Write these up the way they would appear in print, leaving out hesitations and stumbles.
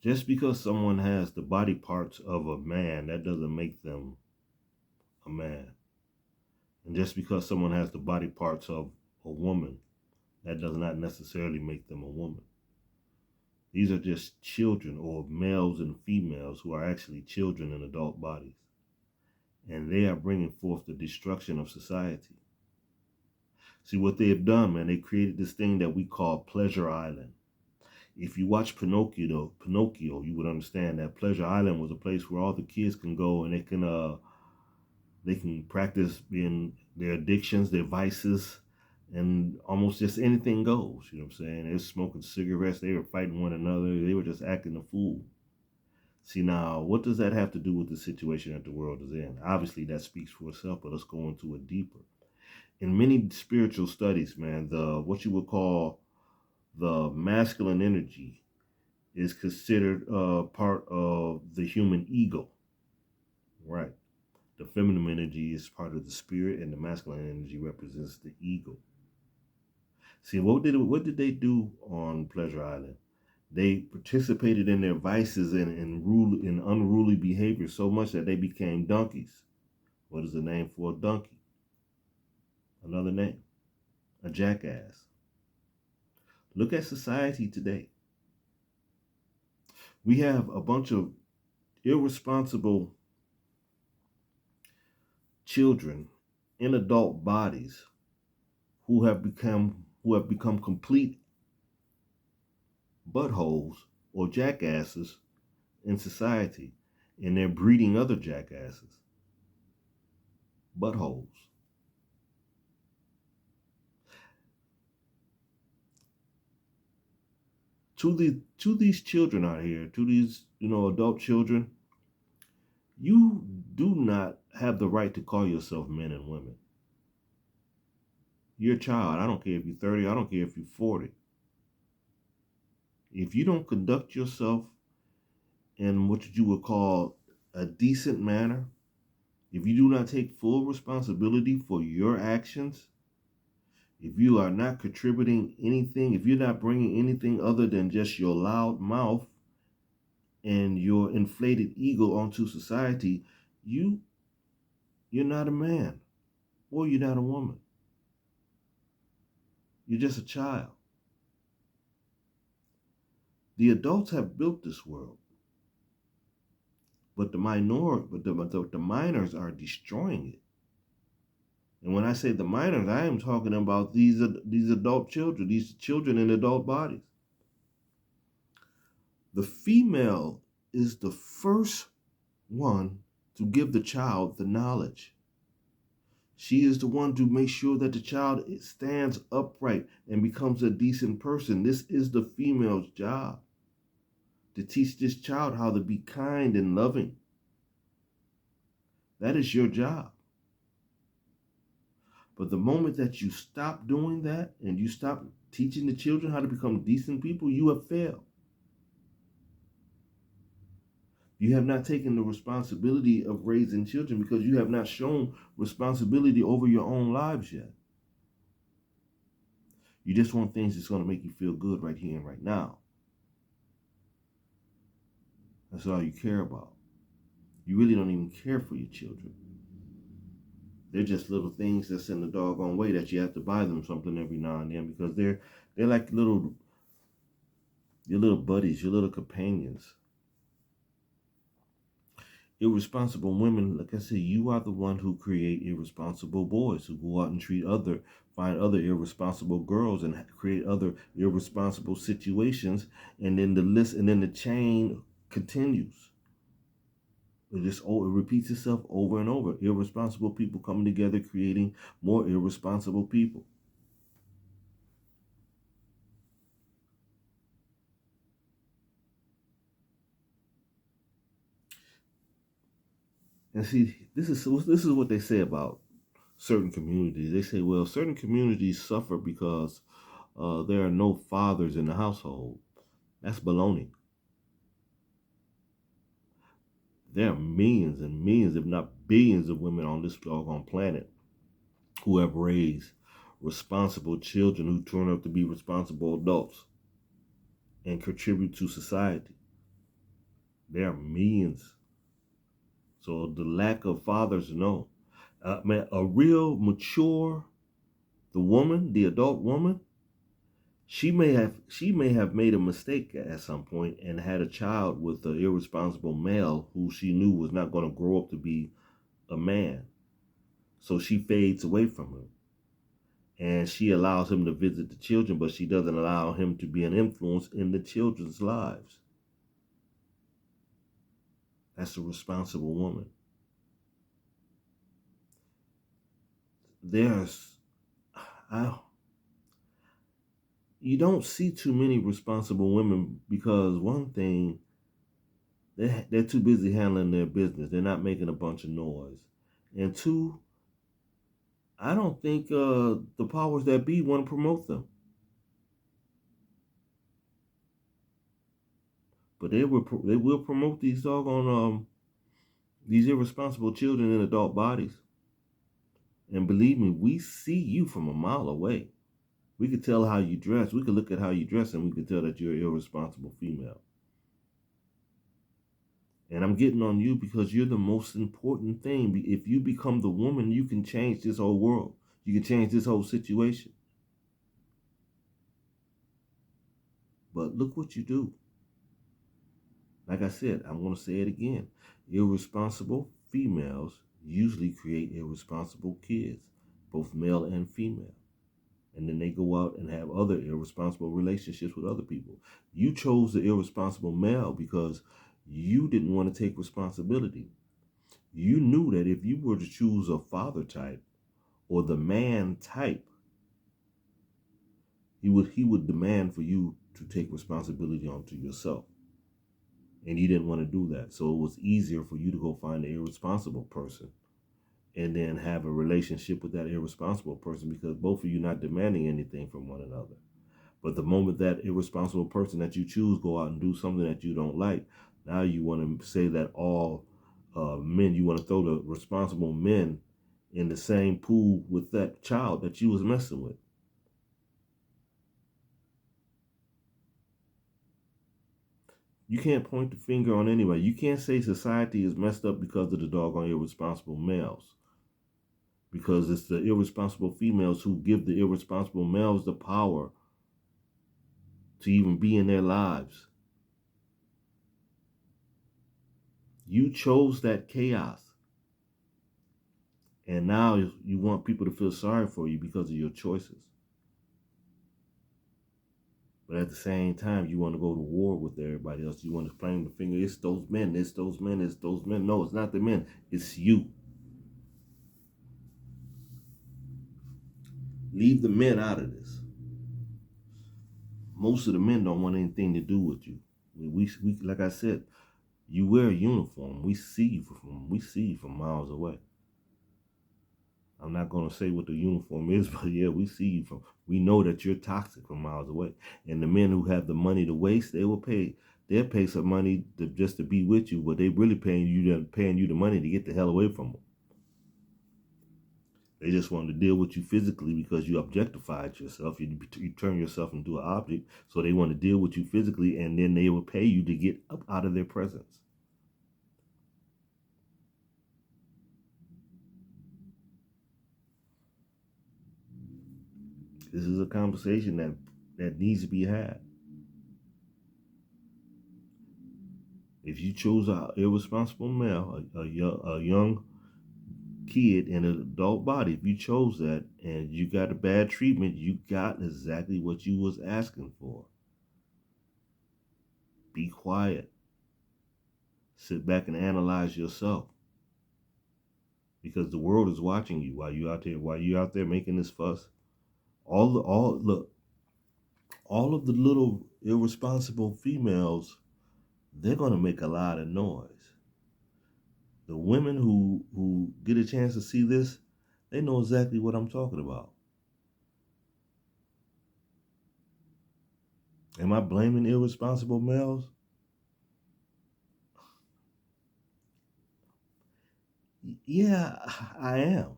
Just because someone has the body parts of a man, that doesn't make them a man. And just because someone has the body parts of a woman, that does not necessarily make them a woman. These are just children, or males and females who are actually children in adult bodies. And they are bringing forth the destruction of society. See what they have done, man. They created this thing that we call Pleasure Island. If you watch Pinocchio, you would understand that Pleasure Island was a place where all the kids can go and they can practice in their addictions, their vices, and almost just anything goes. You know what I'm saying? They were smoking cigarettes, they were fighting one another, they were just acting a fool. See, now, what does that have to do with the situation that the world is in? Obviously, that speaks for itself, but let's go into it deeper. In many spiritual studies, man, what you would call the masculine energy is considered part of the human ego, right? The feminine energy is part of the spirit, and the masculine energy represents the ego. See, what did they do on Pleasure Island? They participated in their vices and in unruly behavior so much that they became donkeys. What is the name for a donkey? Another name, a jackass. Look at society today. We have a bunch of irresponsible children in adult bodies who have become complete buttholes or jackasses in society, and they're breeding other jackasses, buttholes. To these children out here, to these adult children, you do not have the right to call yourself men and women. You're a child. I don't care if you're 30. I don't care if you're 40. If you don't conduct yourself in what you would call a decent manner, if you do not take full responsibility for your actions, if you are not contributing anything, if you're not bringing anything other than just your loud mouth and your inflated ego onto society, you're not a man, or you're not a woman. You're just a child. The adults have built this world, but the minors are destroying it. And when I say the minors, I am talking about these adult children, these children in adult bodies. The female is the first one to give the child the knowledge. She is the one to make sure that the child stands upright and becomes a decent person. This is the female's job, to teach this child how to be kind and loving. That is your job. But the moment that you stop doing that and you stop teaching the children how to become decent people, you have failed. You have not taken the responsibility of raising children because you have not shown responsibility over your own lives yet. You just want things that's going to make you feel good right here and right now. That's all you care about. You really don't even care for your children. They're just little things that's in the doggone way that you have to buy them something every now and then because they're like your little buddies, your little companions. Irresponsible women, like I said, you are the one who create irresponsible boys who go out and find other irresponsible girls and create other irresponsible situations, and then the chain continues. It repeats itself over and over. Irresponsible people coming together, creating more irresponsible people. And see, this is what they say about certain communities. They say, well, certain communities suffer because there are no fathers in the household. That's baloney. There are millions and millions, if not billions, of women on this doggone planet who have raised responsible children who turn out to be responsible adults and contribute to society. There are millions. So the lack of fathers, no. Man, a real mature, the woman, the adult woman, she may have made a mistake at some point and had a child with an irresponsible male who she knew was not going to grow up to be a man. So she fades away from him. And she allows him to visit the children, but she doesn't allow him to be an influence in the children's lives. That's a responsible woman. There's, I, you don't see too many responsible women because one thing, they're too busy handling their business. They're not making a bunch of noise. And two, I don't think the powers that be want to promote them. But they will promote these doggone these irresponsible children in adult bodies. And believe me, we see you from a mile away. We could tell how you dress. We could look at how you dress and we could tell that you're an irresponsible female. And I'm getting on you because you're the most important thing. If you become the woman, you can change this whole world. You can change this whole situation. But look what you do. Like I said, I'm going to say it again. Irresponsible females usually create irresponsible kids, both male and female. And then they go out and have other irresponsible relationships with other people. You chose the irresponsible male because you didn't want to take responsibility. You knew that if you were to choose a father type or the man type, he would demand for you to take responsibility onto yourself. And you didn't want to do that. So it was easier for you to go find an irresponsible person and then have a relationship with that irresponsible person because both of you not demanding anything from one another. But the moment that irresponsible person that you choose go out and do something that you don't like, now you want to say that all men, you want to throw the responsible men in the same pool with that child that you was messing with. You can't point the finger on anybody. You can't say society is messed up because of the doggone irresponsible males. Because it's the irresponsible females who give the irresponsible males the power to even be in their lives. You chose that chaos. And now you want people to feel sorry for you because of your choices. But at the same time, you want to go to war with everybody else. You want to claim the finger, it's those men, it's those men, it's those men. No, it's not the men, it's you. Leave the men out of this. Most of the men don't want anything to do with you. We like I said, you wear a uniform. We see you from miles away. I'm not going to say what the uniform is, but yeah, we know that you're toxic from miles away. And the men who have the money to waste, they'll pay some money just to be with you, but they really paying you the money to get the hell away from them. They just want to deal with you physically because you objectified yourself. You turn yourself into an object. So they want to deal with you physically, and then they will pay you to get up out of their presence. This is a conversation that needs to be had. If you chose an irresponsible male, a young kid in an adult body, if you chose that and you got a bad treatment, you got exactly what you was asking for. Be quiet. Sit back and analyze yourself. Because the world is watching you while you out there making this fuss. All of the little irresponsible females, they're gonna make a lot of noise. The women who get a chance to see this, they know exactly what I'm talking about. Am I blaming irresponsible males? Yeah, I am.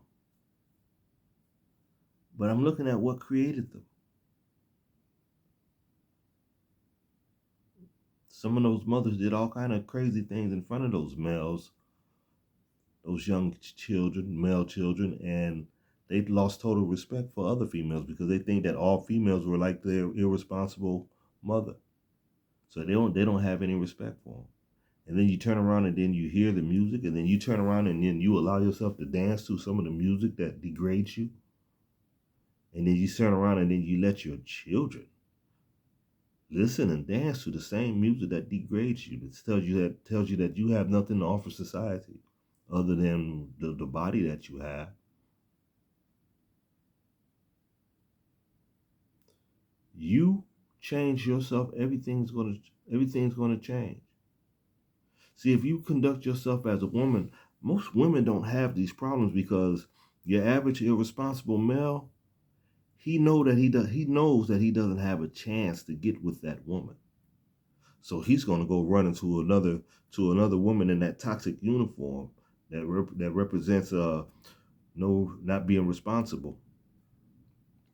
But I'm looking at what created them. Some of those mothers did all kind of crazy things in front of those males, those young children, male children, and they lost total respect for other females because they think that all females were like their irresponsible mother. So they don't have any respect for them. And then you turn around and then you hear the music, and then you turn around and then you allow yourself to dance to some of the music that degrades you. And then you turn around and then you let your children listen and dance to the same music that degrades you. That tells you that you have nothing to offer society other than the body that you have. You change yourself, everything's gonna change. See, if you conduct yourself as a woman, most women don't have these problems because your average irresponsible male, he knows that he doesn't have a chance to get with that woman. So he's going to go run into another woman in that toxic uniform that represents no not being responsible.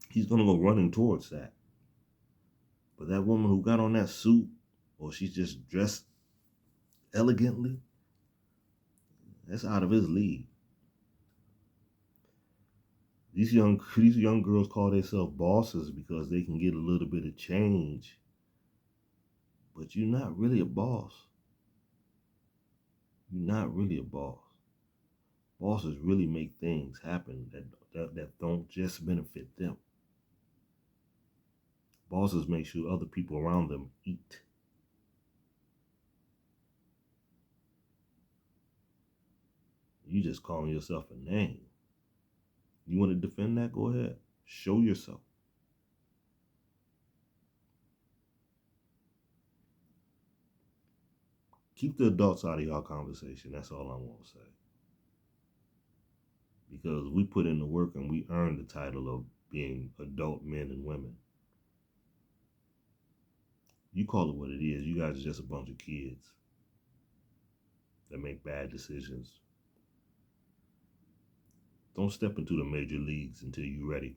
He's going to go running towards that. But that woman who got on that suit, or she's just dressed elegantly, that's out of his league. These young girls call themselves bosses because they can get a little bit of change. But you're not really a boss. You're not really a boss. Bosses really make things happen that don't just benefit them. Bosses make sure other people around them eat. You just calling yourself a name. You want to defend that? Go ahead. Show yourself. Keep the adults out of y'all conversation. That's all I want to say. Because we put in the work and we earned the title of being adult men and women. You call it what it is. You guys are just a bunch of kids that make bad decisions. Don't step into the major leagues until you're ready.